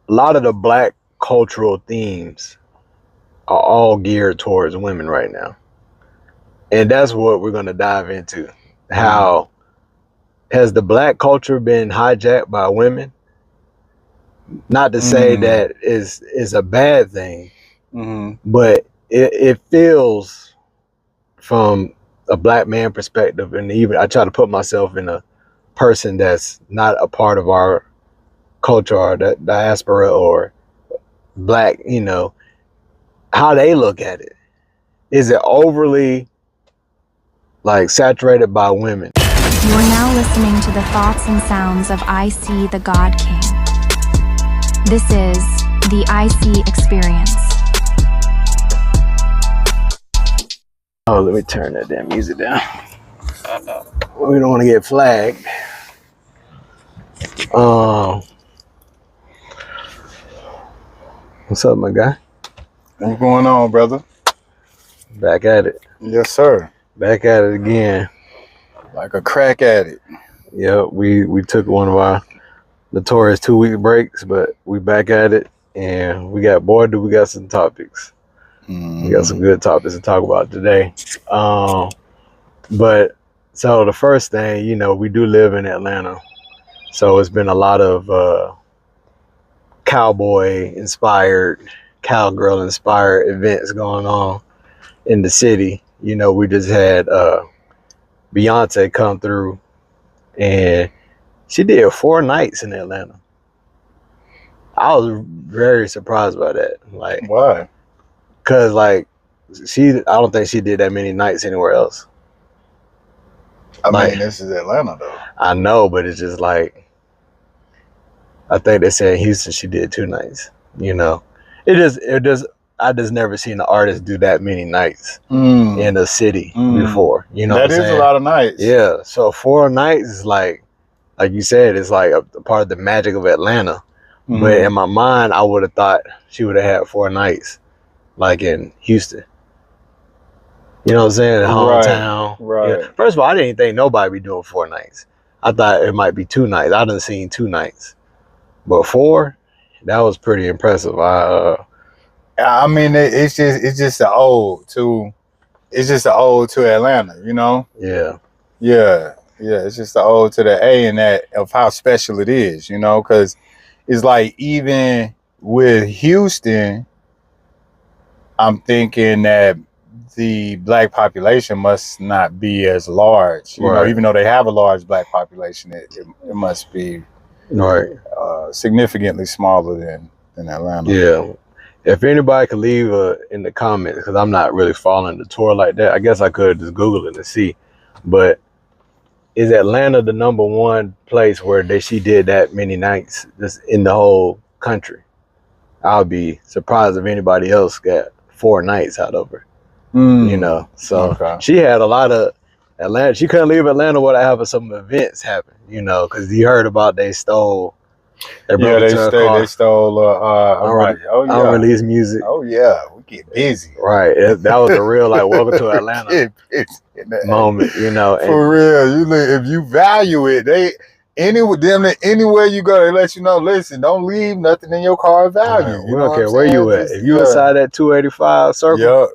a lot of the black cultural themes are all geared towards women right now. And that's what we're going to dive into. How has the black culture been hijacked by women? Not to say that is a bad thing, but it feels, from a black man perspective, and even I try to put myself in a person that's not a part of our culture or the diaspora or black, how they look at it. Is it overly like saturated by women? You are now listening to the thoughts and sounds of IC the God King. This is the IC Experience. Oh, let me turn that damn music down. We don't want to get flagged. What's up, my guy? What's going on, brother? Back at it. Yes, sir. Back at it again. Like a crack at it. Yeah, we took one of our notorious 2-week breaks, but we back at it, and we got some topics. We got some good topics to talk about today. But so the first thing, we do live in Atlanta, so it's been a lot of cowboy inspired, cowgirl inspired events going on in the city. We just had Beyonce come through, and she did 4 nights in Atlanta. I was very surprised by that. Like, why? Cause I don't think she did that many nights anywhere else. I mean, this is Atlanta though. I know, but it's just like, I think they said in Houston she did 2 nights. I just never seen an artist do that many nights in a city before. That is a lot of nights. Yeah. So 4 nights is like you said, it's like a part of the magic of Atlanta. But in my mind, I would have thought she would have had 4 nights, like in Houston. You know what I'm saying? Hometown. Right. Yeah. First of all, I didn't think nobody be doing 4 nights. I thought it might be 2 nights. I done seen 2 nights, but 4, that was pretty impressive. I mean, it's just an ode to Atlanta, Yeah. Yeah. It's just an ode to the A and that of how special it is, because it's like, even with Houston, I'm thinking that the black population must not be as large, even though they have a large black population, it must be significantly smaller than Atlanta. Yeah. If anybody could leave in the comments, because I'm not really following the tour like that. I guess I could just Google it and see. But is Atlanta the number 1 place where she did that many nights just in the whole country? I'll be surprised if anybody else got 4 nights out of her. So she had a lot of Atlanta. She couldn't leave Atlanta without having some events happen, because you heard about they stole. They stole unreleased music. Oh yeah, we get busy. Right, that was a real welcome to Atlanta moment. For real. If you value it, anywhere you go, they let you know. Listen, don't leave nothing in your car of value. We don't care where you at. If you inside that 285 circle.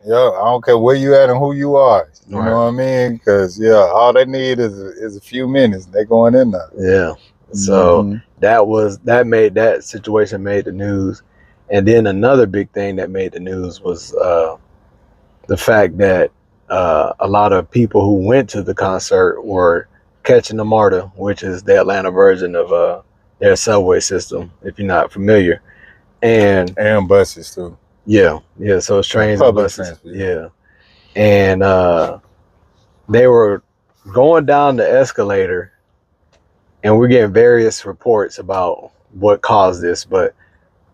Yeah, I don't care where you at and who you are. You know what I mean? Because all they need is a few minutes. They going in there. Yeah. So that situation made the news. And then another big thing that made the news was the fact that a lot of people who went to the concert were catching the MARTA, which is the Atlanta version of their subway system, if you're not familiar. And buses too. Yeah. So it's trains and buses. Yeah. And they were going down the escalator, and we're getting various reports about what caused this. But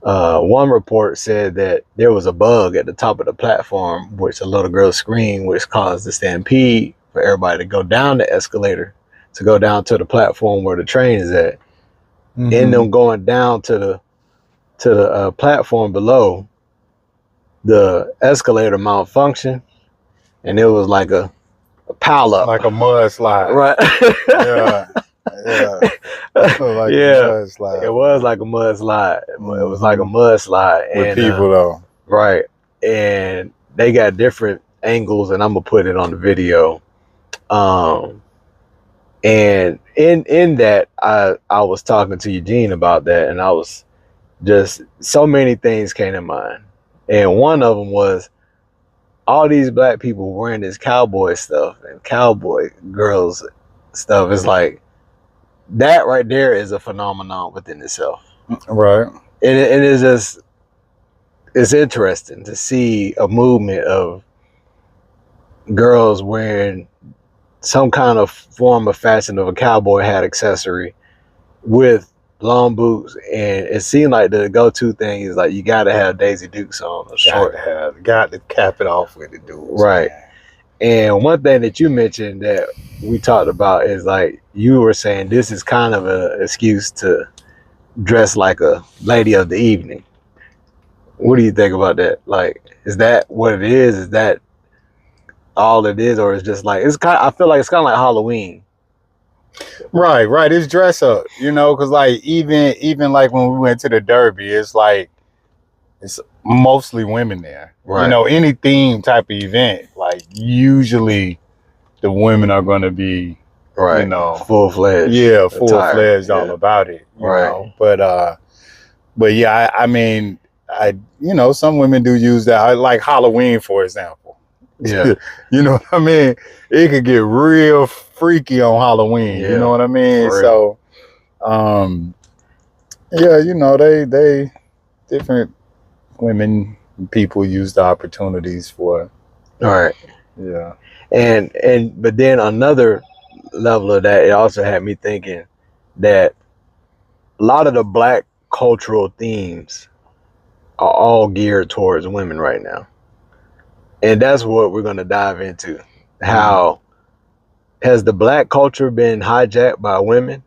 one report said that there was a bug at the top of the platform, which a little girl screamed, which caused the stampede for everybody to go down the escalator, to go down to the platform where the train is at. And them going down to the platform below, the escalator malfunctioned, and it was like a pile up, like a mudslide. Right. Yeah. Yeah. Like a Yeah, mudslide. it was like a mudslide. It was like a Mhm. mudslide, With and people though. right, and they got different angles, and I'm gonna put it on the video. Um, and in that, I was talking to Eugene about that, and I was just so many things came to mind, and one of them was all these black people wearing this cowboy stuff and cowboy girls stuff. Is like that right there is a phenomenon within itself, Right. and it's just it's interesting to see a movement of girls wearing some kind of form of fashion of a cowboy hat accessory with long boots, and it seemed like the go-to thing is like you gotta have Daisy Dukes on a short. Got to cap it off with the dudes. Right. Man. And one thing that you mentioned that we talked about is like you were saying this is kind of an excuse to dress like a lady of the evening. What do you think about that? Like, is that what it is? Is that all it is, or is just like it's kind? I feel like it's kind of like Halloween. Right. It's dress up, because like even like when we went to the Derby, it's like it's mostly women there. Right. Any theme type of event, like usually the women are going to be, Right. Full fledged. Yeah, full fledged, all about it. You know, but yeah, I mean, some women do use that, like Halloween, for example. Yeah. You know what I mean? It could get real freaky on Halloween. Yeah, you know what I mean? So, yeah, they different women, people use the opportunities for. All right. Yeah. But then another level of that, it also had me thinking that a lot of the black cultural themes are all geared towards women right now. And that's what we're going to dive into. How has the black culture been hijacked by women?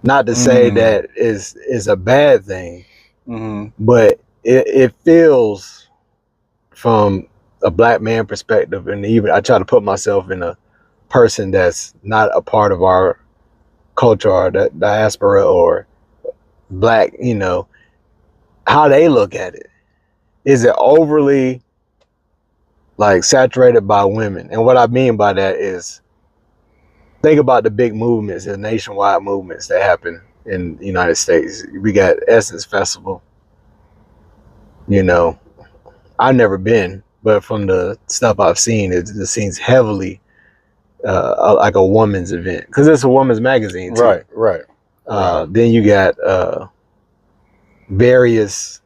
Not to say that is a bad thing, but it feels from a black man perspective, and even I try to put myself in a person that's not a part of our culture or the diaspora or black, how they look at it. Is it overly like saturated by women? And what I mean by that is think about the big movements and nationwide movements that happen in the United States. We got Essence Festival. I've never been, but from the stuff I've seen, it seems heavily like a woman's event because it's a woman's magazine too. Right. Then you got various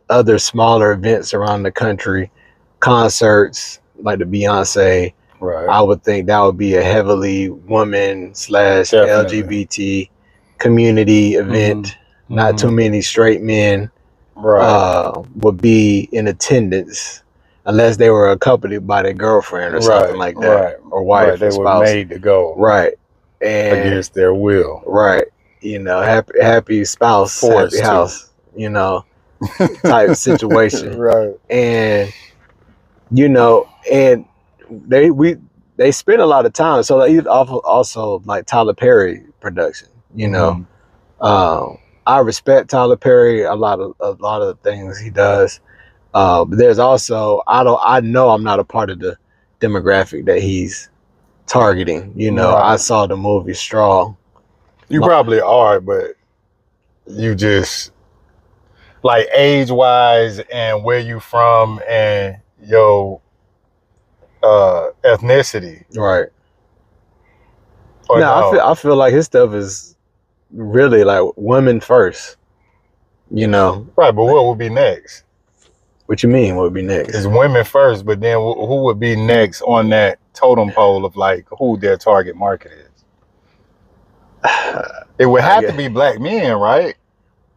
other smaller events around the country, concerts like the Beyonce. Right. I would think that would be a heavily woman / LGBT community event. Not too many straight men would be in attendance unless they were accompanied by their girlfriend or something like that, or wife or they spouse. Were made to go and against their will. Happy spouse, Forced happy house, type situation. And and they spend a lot of time. So they also like Tyler Perry production. I respect Tyler Perry a lot of the things he does. But there's also I know I'm not a part of the demographic that he's targeting. I saw the movie Straw. You probably are, but you just like age wise and where you from and your ethnicity. Right. No, I feel like his stuff is really like women first. Right, but what would be next? What you mean? What would be next? It's women first, but then who would be next on that totem pole of like who their target market is? It would have to be black men, right?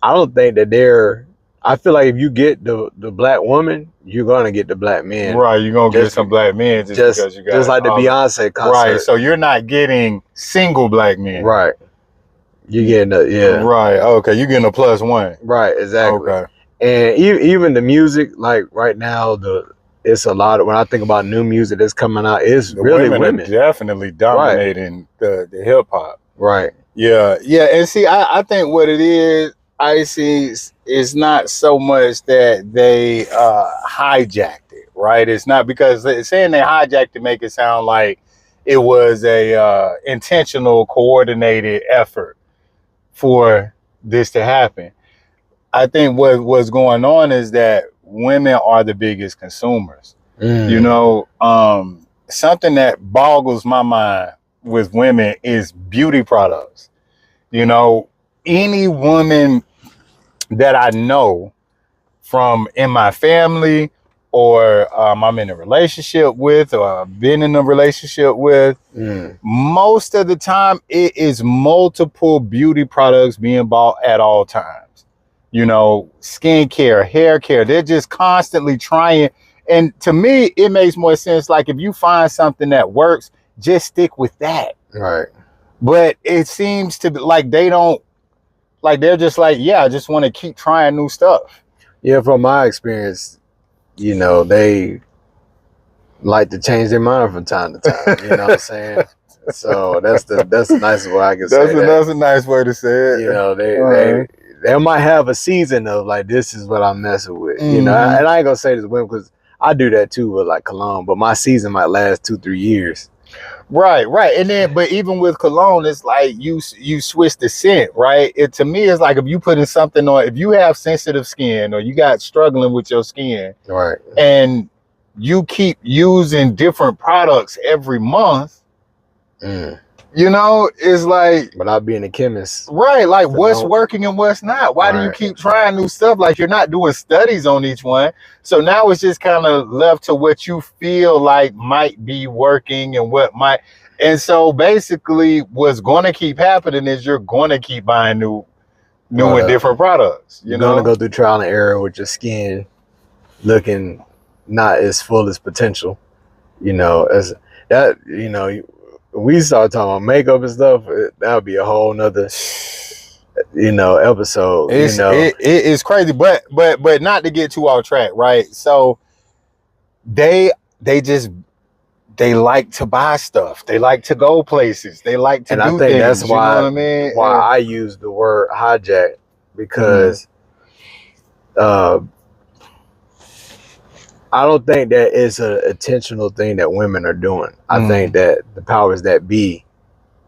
I don't think that I feel like if you get the black woman, you're gonna get the black men. Right, you're gonna get some black men just because you got just like the Beyonce concert. Right, so you're not getting single black men. Right. You're getting Right, okay, you're getting a +1. Right, exactly. Okay. And even the music, like right now, the it's a lot of, when I think about new music that's coming out, it's The really women women. are definitely dominating the hip hop. Right. Yeah, and see, I think what it is, I see, is not so much that they hijacked it, right? It's not, because saying they hijacked it make it sound like it was a intentional, coordinated effort for this to happen. I think what's going on is that women are the biggest consumers. You know, something that boggles my mind with women is beauty products. You know, any woman that I know from in my family, or I'm in a relationship with, or I've been in a relationship with, most of the time it is multiple beauty products being bought at all times. You know, skincare, hair care, they're just constantly trying. And to me, it makes more sense. Like, if you find something that works, just stick with that. Right. But it seems to be like they don't, like, they're just like, yeah, I just want to keep trying new stuff. Yeah, from my experience, you know, they like to change their mind from time to time. You know what I'm saying? So that's the nicest way I can say that. That's a nice way to say it. You know, they might have a season of like, this is what I'm messing with. You know, and I ain't gonna say this women, because I do that too with like cologne, but my season might last 2-3 years. Right. And then, but even with cologne, it's like you switch the scent, right? It, to me, it's like if you putting something on, if you have sensitive skin, or you got struggling with your skin, right, and you keep using different products every month, you know, it's like, without being a chemist, right? Like, what's working and what's not? Why do you keep trying new stuff? Like, you're not doing studies on each one. So now it's just kind of left to what you feel like might be working and what might. And so basically what's going to keep happening is you're going to keep buying new and different products. You're going to go through trial and error with your skin looking not as full as potential, you know, as that, you know. We start talking about makeup and stuff, that would be a whole nother, you know, episode. It's, you know, it is crazy, but not to get too off track, right? So they like to buy stuff. They like to go places. They like to do things. And I think that's why, you know what I mean? Why I use the word hijack, because I don't think that it's an intentional thing that women are doing. I think that the powers that be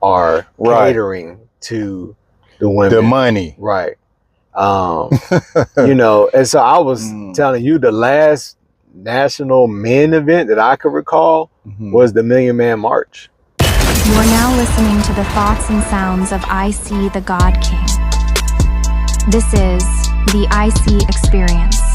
are catering to the women. The money. Right. You know, and so I was telling you, the last national men event that I could recall was the Million Man March. You are now listening to the thoughts and sounds of IC the God King. This is the IC Experience.